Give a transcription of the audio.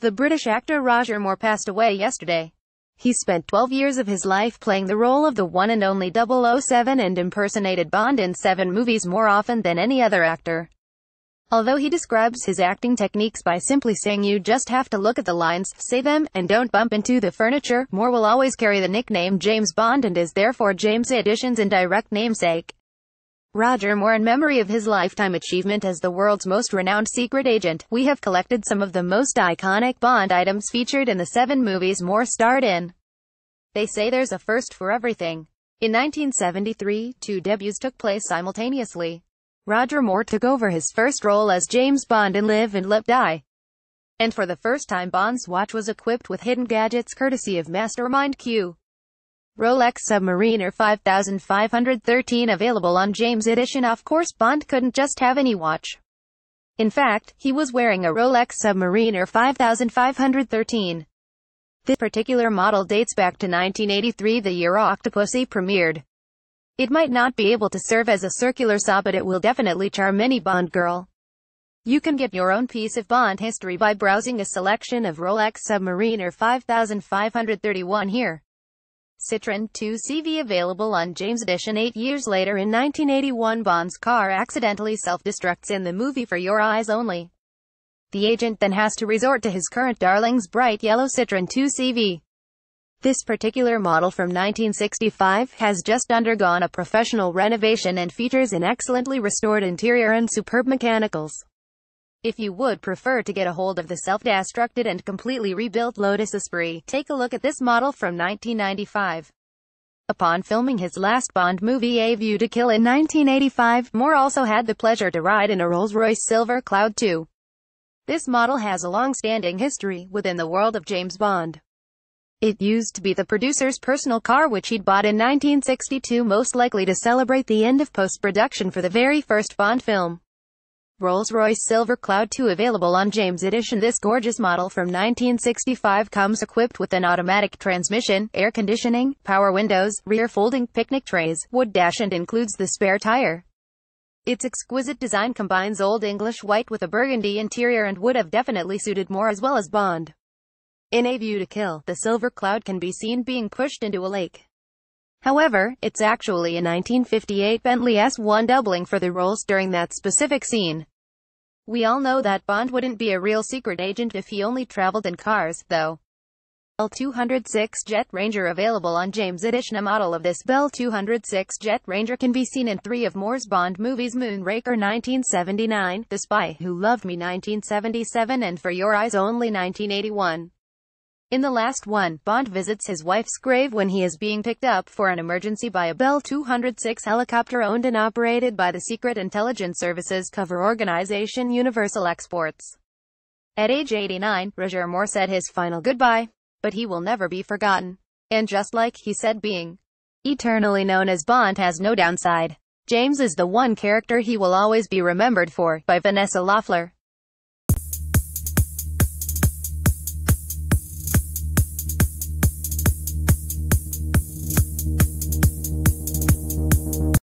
The British actor Roger Moore passed away yesterday. He spent 12 years of his life playing the role of the one and only 007 and impersonated Bond in 7 movies more often than any other actor. Although he describes his acting techniques by simply saying you just have to look at the lines, say them, and don't bump into the furniture, Moore will always carry the nickname James Bond and is therefore James Edition's indirect namesake. Roger Moore. In memory of his lifetime achievement as the world's most renowned secret agent, we have collected some of the most iconic Bond items featured in the 7 movies Moore starred in. They say there's a first for everything. In 1973, 2 debuts took place simultaneously. Roger Moore took over his first role as James Bond in Live and Let Die. And for the first time Bond's watch was equipped with hidden gadgets courtesy of Mastermind Q. Rolex Submariner 5513 available on James Edition. Of course, Bond couldn't just have any watch. In fact, he was wearing a Rolex Submariner 5513. This particular model dates back to 1983, the year Octopussy premiered. It might not be able to serve as a circular saw, but it will definitely charm any Bond girl. You can get your own piece of Bond history by browsing a selection of Rolex Submariner 5531 here. Citroën 2CV available on James Edition. 8 years later in 1981, Bond's car accidentally self-destructs in the movie For Your Eyes Only. The agent then has to resort to his current darling's bright yellow Citroën 2CV. This particular model from 1965 has just undergone a professional renovation and features an excellently restored interior and superb mechanicals. If you would prefer to get a hold of the self-destructed and completely rebuilt Lotus Esprit, take a look at this model from 1995. Upon filming his last Bond movie A View to Kill in 1985, Moore also had the pleasure to ride in a Rolls-Royce Silver Cloud II. This model has a long-standing history within the world of James Bond. It used to be the producer's personal car, which he'd bought in 1962, most likely to celebrate the end of post-production for the very first Bond film. Rolls-Royce Silver Cloud II available on James Edition. This gorgeous model from 1965 comes equipped with an automatic transmission, air conditioning, power windows, rear folding picnic trays, wood dash, and includes the spare tire. Its exquisite design combines Old English white with a burgundy interior and would have definitely suited Moore as well as Bond. In A View to Kill, the Silver Cloud can be seen being pushed into a lake. However, it's actually a 1958 Bentley S1 doubling for the roles during that specific scene. We all know that Bond wouldn't be a real secret agent if he only traveled in cars, though. Bell 206 Jet Ranger available on James Edition. A model of this Bell 206 Jet Ranger can be seen in 3 of Moore's Bond movies: Moonraker 1979, The Spy Who Loved Me 1977, and For Your Eyes Only 1981. In the last one, Bond visits his wife's grave when he is being picked up for an emergency by a Bell 206 helicopter owned and operated by the Secret Intelligence Services cover organization Universal Exports. At age 89, Roger Moore said his final goodbye, but he will never be forgotten. And just like he said being eternally known as Bond has no downside, James is the one character he will always be remembered for, by Vanessa Loeffler.